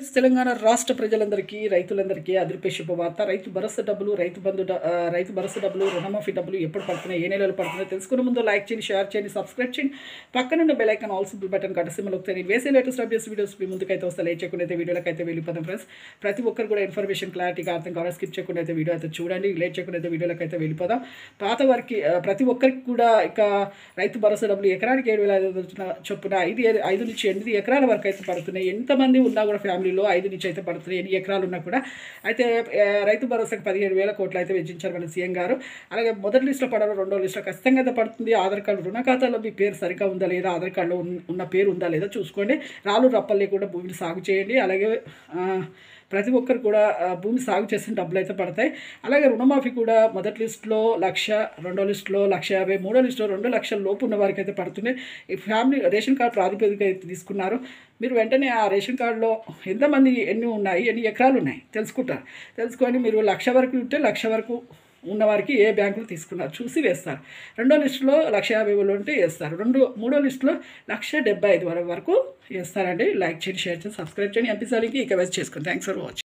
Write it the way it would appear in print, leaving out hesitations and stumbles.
Friends, Telangana రాష్ట్ర ప్రజలందరికీ రైతులందరికీ అదిరిపే శుభవార్త. రైతు భరోసా డబ్బులు, రైతు భరోసా డబ్బులు, రుణమాఫీ డబ్బులు ఎప్పుడు పడుతున్నాయి, ఏ నెలలో పడుతున్నాయి తెలుసుకునే ముందు లైక్ చేయండి, షేర్ చేయండి, సబ్స్క్రైబ్ చేయండి. పక్కనున్న bell icon all simple button గంట సింబల్ ఒకసారి వేసే లేటెస్ట్ అప్డేట్స్ వీడియోస్ మీ ముందుకైతే వస్తే లైక్ చేయకుండా అయితే వీడియోలకు అయితే వెళ్ళిపోతాం. ఫ్రెండ్స్, ప్రతి ఒక్కరు కూడా ఇన్ఫర్మేషన్ క్లారిటీగా అర్థం కావాలి. స్కిప్ చేయకుండా అయితే వీడియో అయితే చూడండి. లేట్ చేయకుండా అయితే వీడియోలకు అయితే వెళ్ళిపోదాం. పాత వారికి ప్రతి ఒక్కరికి కూడా ఇక రైతు భరోసా డబ్బులు ఎకరానికి 7,500 చొప్పున 5 నుంచి 8 ఎకరాల వరకు అయితే పడుతున్నాయి. ఎంతమంది ఉన్నా కూడా ఫ్యామిలీలో 5 నుంచి అయితే పడుతున్నాయి. ఎన్ని ఎకరాలు ఉన్నా కూడా అయితే రైతు భరోసాకి 17,000 కోట్లు అయితే వెచ్చించారు మన సీఎం గారు. అలాగే మొదటి లిస్టులో పడడం, రెండో లిస్టులో ఖచ్చితంగా అయితే పడుతుంది. ఆధార్ కార్డు రుణ ఖాతాలో మీ పేరు సరిగ్గా ఉందా లేదా, ఆధార్ కార్డులో ఉన్న పేరు ఉందా లేదా చూసుకోండి. రాళ్ళు రప్పలు లేకుండా భూమిని సాగు చేయండి. అలాగే ప్రతి ఒక్కరు కూడా భూమి సాగు చేసిన డబ్బులు అయితే పడతాయి. అలాగే రుణమాఫీ కూడా మొదటి లిస్టులో 1,00,000, రెండో లిస్టులో 1,50,000, మూడో లిస్టులో 2,00,000 లోపు ఉన్న వారికి అయితే పడుతున్నాయి. ఈ ఫ్యామిలీ రేషన్ కార్డు ప్రాతిపదిక అయితే తీసుకున్నారు. మీరు వెంటనే ఆ రేషన్ కార్డులో ఎంతమంది ఎన్ని ఉన్నాయి, ఎన్ని ఎకరాలు ఉన్నాయి తెలుసుకొని మీరు 1,00,000 వరకు ఉంటే 1,00,000 వరకు ఉన్నవారికి ఏ బ్యాంకులు తీసుకున్నారు చూసి వేస్తారు. రెండో లిస్టులో 1,50,000 ఉంటే వేస్తారు. మూడో లిస్టులో 1,75,000 వరకు వేస్తారండి. లైక్ చేయండి, షేర్ చేయండి, సబ్స్క్రైబ్ చేయండి. ఎంపీ సార్కి ఇక వేస్ట్ చేసుకోండి. Thanks for watching.